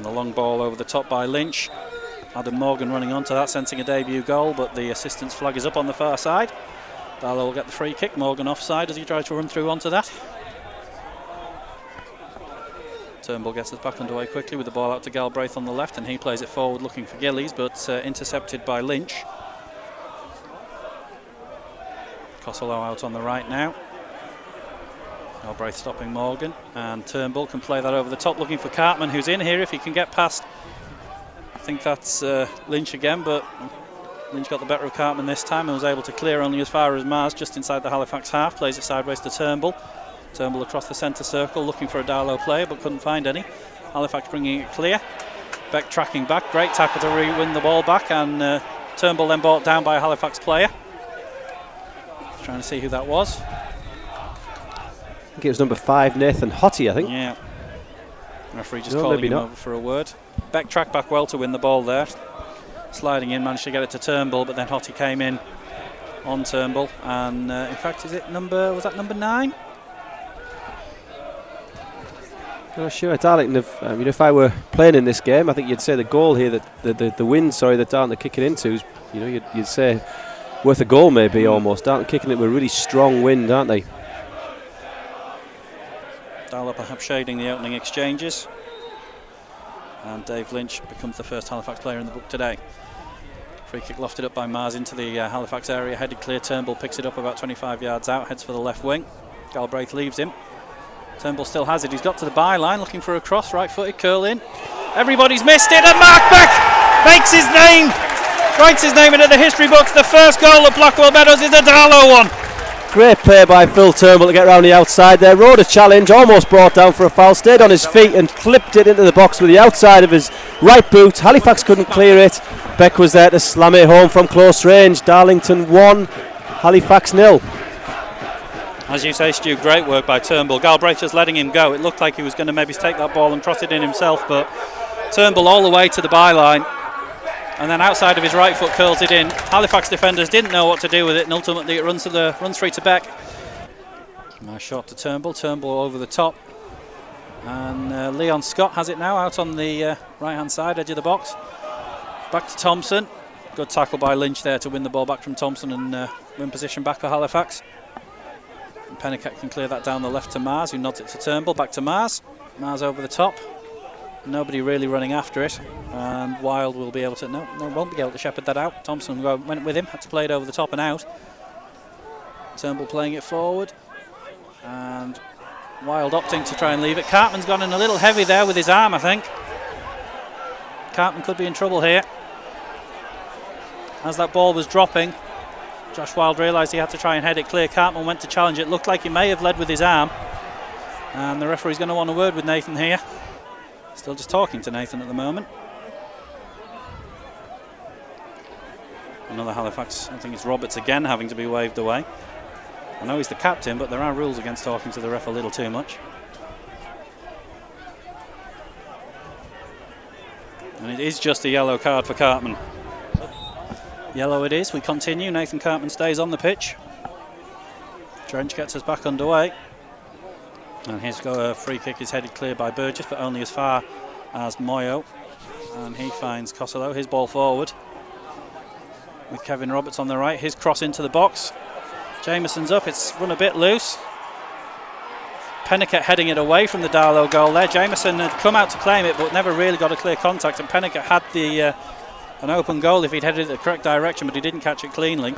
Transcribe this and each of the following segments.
And the long ball over the top by Lynch. Adam Morgan running onto that, sensing a debut goal, but the assistant's flag is up on the far side. Darlow will get the free kick. Morgan offside as he tries to run through onto that. Turnbull gets us back underway quickly with the ball out to Galbraith on the left, and he plays it forward looking for Gillies, but intercepted by Lynch. Costello out on the right now. Galbraith stopping Morgan, and Turnbull can play that over the top looking for Cartman, who's in here if he can get past. I think that's Lynch again, but Lynch got the better of Cartman this time and was able to clear only as far as Mars, just inside the Halifax half. Plays it sideways to Turnbull. Turnbull across the centre circle looking for a Darlow player, but couldn't find any. Halifax bringing it clear. Beck tracking back, great tackle to win the ball back, and Turnbull then brought down by a Halifax player. Trying to see who that was. I think it was number 5, Nathan Hottie, I think. Yeah. Referee just calling him over for a word. Beck tracked back well to win the ball there. Sliding in, managed to get it to Turnbull, but then Hottie came in on Turnbull. And in fact, was that number 9? Oh, sure, Darlington have, if I were playing in this game, I think you'd say the goal here, that the wind, that Darlington are kicking into, is, you'd say worth a goal maybe almost. Darlington kicking it with a really strong wind, aren't they? Darlow perhaps shading the opening exchanges. And Dave Lynch becomes the first Halifax player in the book today. Free kick lofted up by Mars into the Halifax area, headed clear. Turnbull picks it up about 25 yards out, heads for the left wing. Galbraith leaves him. Turnbull still has it, he's got to the byline looking for a cross, right footed, curl in. Everybody's missed it, and Mark Beck writes his name into the history books. The first goal of Blackwell Meadows is a Darlow one. Great play by Phil Turnbull to get round the outside there, rode a challenge, almost brought down for a foul, stayed on his feet and clipped it into the box with the outside of his right boot. Halifax couldn't clear it. Beck was there to slam it home from close range. Darlington 1, Halifax 0. As you say, Stu, great work by Turnbull. Galbraith just letting him go. It looked like he was going to maybe take that ball and cross it in himself, but Turnbull all the way to the byline, and then outside of his right foot curls it in. Halifax defenders didn't know what to do with it, and ultimately it runs free to Beck. Nice shot to Turnbull. Turnbull over the top, and Leon Scott has it now out on the right hand side edge of the box. Back to Thompson. Good tackle by Lynch there to win the ball back from Thompson and win position back for Halifax. And Pennicutt can clear that down the left to Mars, who nods it to Turnbull. Back to Mars. Mars over the top. Nobody really running after it, and Wild will be able to won't be able to shepherd that out. Thompson went with him, had to play it over the top and out. Turnbull playing it forward, and Wild opting to try and leave it. Cartman's gone in a little heavy there with his arm, I think. Cartman could be in trouble here. As that ball was dropping, Josh Wild realised he had to try and head it clear. Cartman went to challenge it. Looked like he may have led with his arm, and the referee's going to want a word with Nathan here. Still just talking to Nathan at the moment. Another Halifax, I think it's Roberts again having to be waved away. I know he's the captain, but there are rules against talking to the ref a little too much. And it is just a yellow card for Cartman. Yellow it is. We continue. Nathan Cartman stays on the pitch. Trench gets us back underway. And his free kick is headed clear by Burgess, but only as far as Moyo. And he finds Costello, his ball forward. With Kevin Roberts on the right, his cross into the box. Jameson's up, it's run a bit loose. Pennicutt heading it away from the Darlow goal there. Jameson had come out to claim it, but never really got a clear contact. And Pennicutt had an open goal if he'd headed it the correct direction, but he didn't catch it cleanly.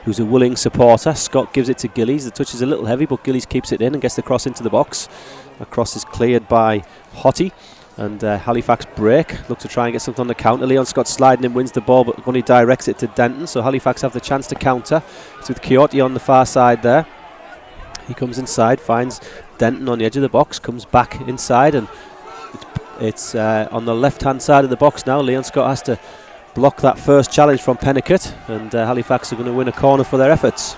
Who's a willing supporter. Scott gives it to Gillies. The touch is a little heavy, but Gillies keeps it in and gets the cross into the box. The cross is cleared by Hottie, and Halifax break. Look to try and get something on the counter. Leon Scott sliding in, wins the ball, but only directs it to Denton, so Halifax have the chance to counter. It's with Quixote on the far side there. He comes inside, finds Denton on the edge of the box, comes back inside, and it's on the left hand side of the box now. Leon Scott has to block that first challenge from Pennicutt, and Halifax are going to win a corner for their efforts.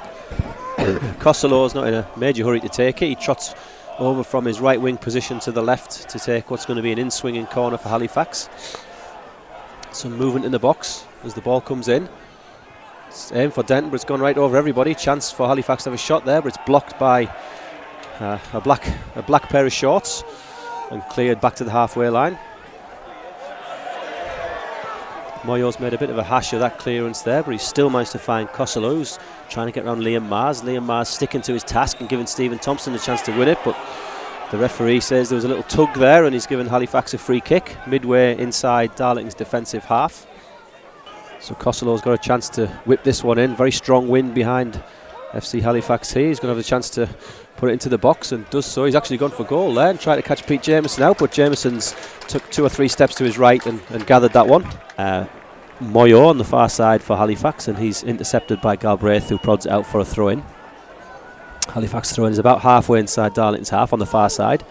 Costello's not in a major hurry to take it. He trots over from his right wing position to the left to take what's going to be an in-swinging corner for Halifax. Some movement in the box as the ball comes in. It's aimed for Denton, but it's gone right over everybody. Chance for Halifax to have a shot there, but it's blocked by a black pair of shorts and cleared back to the halfway line. Moyo's made a bit of a hash of that clearance there, but he's still managed to find Costello, who's trying to get around Liam Mars. Liam Mars sticking to his task and giving Stephen Thompson a chance to win it, but the referee says there was a little tug there and he's given Halifax a free kick midway inside Darlington's defensive half. So Costello's got a chance to whip this one in. Very strong wind behind FC Halifax here. He's going to have a chance to put it into the box and does so. He's actually gone for goal there and tried to catch Pete Jameson out, but Jameson's took 2 or 3 steps to his right and gathered that one. Moyo on the far side for Halifax, and he's intercepted by Galbraith, who prods it out for a throw-in. Halifax throw-in is about halfway inside Darlington's half on the far side.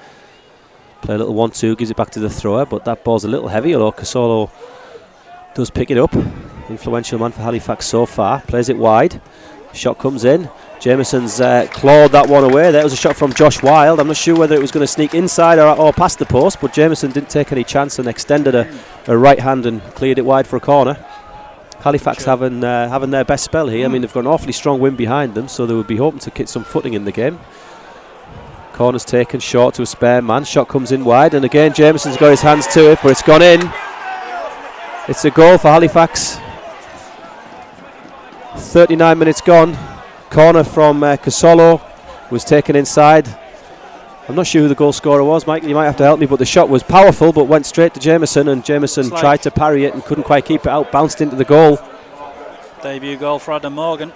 Play a little 1-2, gives it back to the thrower, but that ball's a little heavy, although Costello does pick it up. Influential man for Halifax so far. Plays it wide. Shot comes in. Jameson's clawed that one away. That was a shot from Josh Wilde. I'm not sure whether it was going to sneak inside or past the post, but Jameson didn't take any chance and extended a right hand and cleared it wide for a corner. Halifax having their best spell here. I mean, they've got an awfully strong wind behind them, so they would be hoping to get some footing in the game. Corner's taken short to a spare man. Shot comes in wide, and again Jameson's got his hands to it, but it's gone in. It's a goal for Halifax. 39 minutes gone. Corner from Costello was taken inside. I'm not sure who the goal scorer was, Mike, you might have to help me, but the shot was powerful but went straight to Jameson, and Jameson tried to parry it and couldn't quite keep it out, bounced into the goal. Debut goal for Adam Morgan.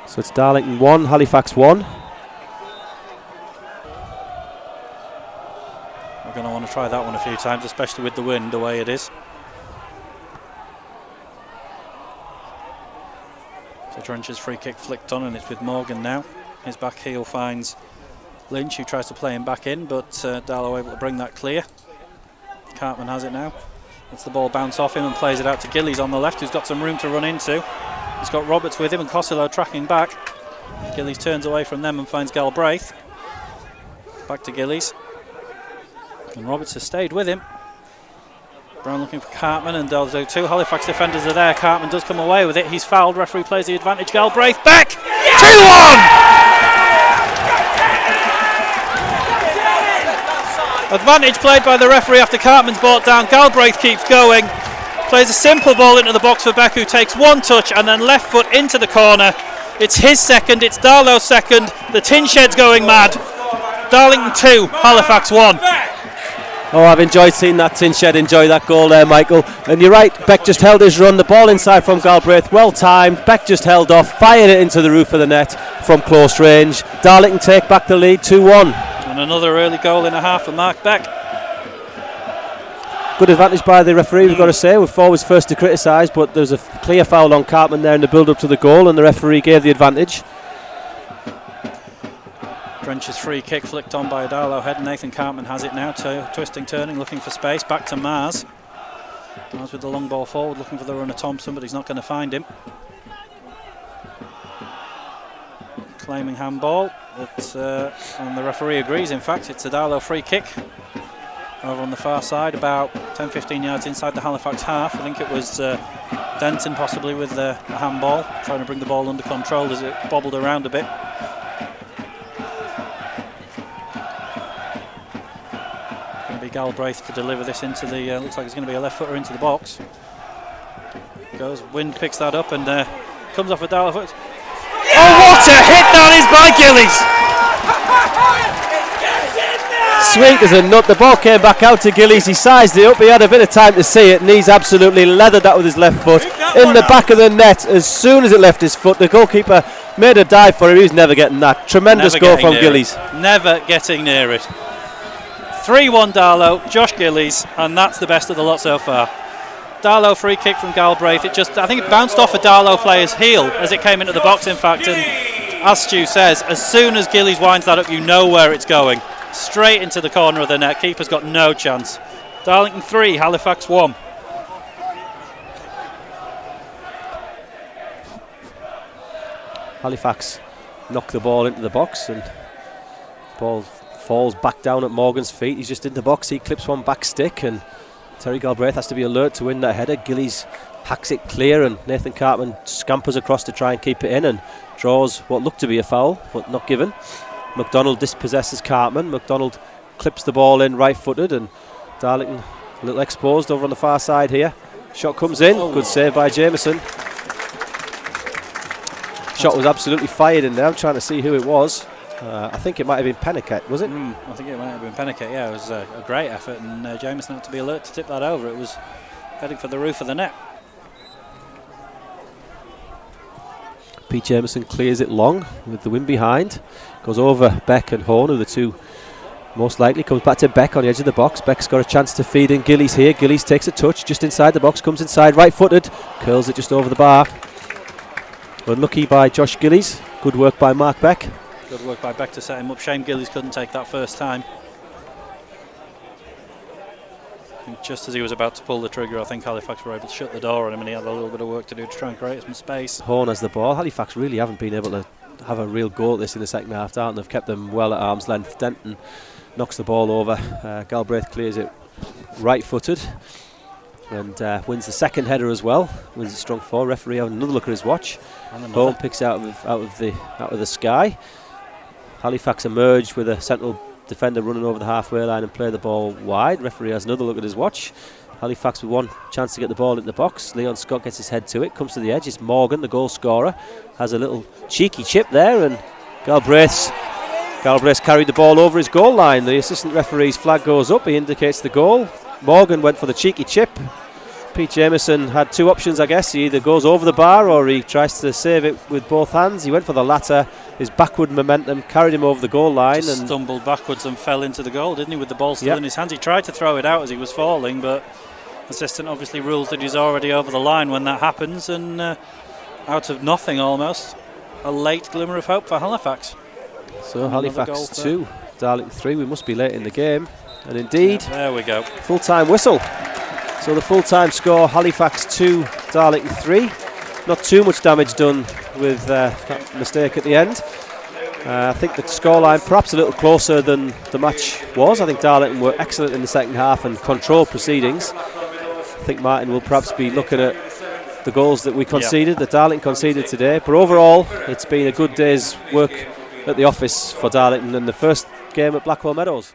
So it's Darlington 1, Halifax 1. We're going to want to try that one a few times, especially with the wind the way it is. So Drench's free kick flicked on, and it's with Morgan now. His back heel finds Lynch, who tries to play him back in, but Darlow able to bring that clear. Cartman has it now. Lets the ball bounce off him and plays it out to Gillies on the left, who's got some room to run into. He's got Roberts with him and Costello tracking back. Gillies turns away from them and finds Galbraith. Back to Gillies. And Roberts has stayed with him. Brown looking for Cartman, and those 2 Halifax defenders are there. Cartman does come away with it. He's fouled. Referee plays the advantage. Galbraith back. 2-1! Advantage played by the referee after Cartman's brought down. Galbraith keeps going. Plays a simple ball into the box for Beck, who takes one touch and then left foot into the corner. It's his second. It's Darlow's second. The tin shed's going mad. Darlington 2, Halifax 1. Oh, I've enjoyed seeing that tin shed enjoy that goal there, Michael. And you're right, Beck just held his run. The ball inside from Galbraith, well timed. Beck just held off, fired it into the roof of the net from close range. Darlington take back the lead, 2-1. And another early goal in a half for Mark Beck. Good advantage by the referee, we've got to say. We're forwards first to criticise, but there's a clear foul on Cartman there in the build-up to the goal, and the referee gave the advantage. Drench's free kick flicked on by a Darlow head. Nathan Cartman has it now, twisting, turning, looking for space. Back to Mars. Mars with the long ball forward, looking for the runner Thompson, but he's not going to find him. Claiming handball, but and the referee agrees. In fact, it's a Darlow free kick over on the far side, about 10-15 yards inside the Halifax half. I think it was Denton possibly with the handball, trying to bring the ball under control as it bobbled around a bit. Galbraith to deliver this into the looks like it's going to be a left footer into the box. Goes, wind picks that up and comes off a Darlow foot. Oh, what a hit that is by Gillies! Sweet as a nut. The ball came back out to Gillies. He sized it up, he had a bit of time to see it, and he's absolutely leathered that with his left foot in the back of the net. As soon as it left his foot, the goalkeeper made a dive for him. He was never getting that. Tremendous goal from Gillies. Never getting near it. 3-1 Darlow, Josh Gillies, and that's the best of the lot so far. Darlow free kick from Galbraith. I think it bounced off a Darlow player's heel as it came into the box, in fact, and as Stu says, as soon as Gillies winds that up, you know where it's going. Straight into the corner of the net. Keeper's got no chance. Darlington 3, Halifax 1. Halifax knock the ball into the box, and ball falls back down at Morgan's feet. He's just in the box. He clips one back stick, and Terry Galbraith has to be alert to win that header. Gillies hacks it clear, and Nathan Cartman scampers across to try and keep it in and draws what looked to be a foul, but not given. McDonald dispossesses Cartman. McDonald clips the ball in right-footed, and Darlington a little exposed over on the far side here. Shot comes in, good save by Jameson. Shot was absolutely fired in there. I'm trying to see who it was. I think it might have been Penniket, was it? I think it might have been Penniket, yeah. It was a great effort, and Jameson had to be alert to tip that over. It was heading for the roof of the net. Pete Jameson clears it long with the wind behind. Goes over Beck and Horn, who are the two most likely. Comes back to Beck on the edge of the box. Beck's got a chance to feed in Gillies here. Gillies takes a touch just inside the box, comes inside right-footed, curls it just over the bar. Unlucky by Josh Gillies. Good work by Mark Beck. Good work by Beck to set him up. Shame Gillies couldn't take that first time. I think just as he was about to pull the trigger, I think Halifax were able to shut the door on him, and he had a little bit of work to do to try and create some space. Horn has the ball. Halifax really haven't been able to have a real go at this in the second half. Darlington have kept them well at arm's length. Denton knocks the ball over. Galbraith clears it right-footed and wins the second header as well. Wins it strong four. Referee having another look at his watch. Horn picks it out of the sky. Halifax emerged with a central defender running over the halfway line and play the ball wide. Referee has another look at his watch. Halifax with one chance to get the ball into the box. Leon Scott gets his head to it, comes to the edge. It's Morgan, the goal scorer, has a little cheeky chip there, and Galbraith's carried the ball over his goal line. The assistant referee's flag goes up, he indicates the goal. Morgan went for the cheeky chip. Pete Jameson had two options, I guess. He either goes over the bar or he tries to save it with both hands. He went for the latter. His backward momentum carried him over the goal line. Just stumbled backwards and fell into the goal, didn't he, with the ball still in his hands. He tried to throw it out as he was falling, but assistant obviously rules that he's already over the line when that happens, and out of nothing almost, a late glimmer of hope for Halifax. So Halifax 2, Darlington 3. We must be late in the game, and indeed, there we go. Full-time whistle. So the full-time score, Halifax 2, Darlington 3. Not too much damage done with that mistake at the end. I think the scoreline perhaps a little closer than the match was. I think Darlington were excellent in the second half and controlled proceedings. I think Martin will perhaps be looking at the goals that we conceded, that Darlington conceded today. But overall, it's been a good day's work at the office for Darlington in the first game at Blackwell Meadows.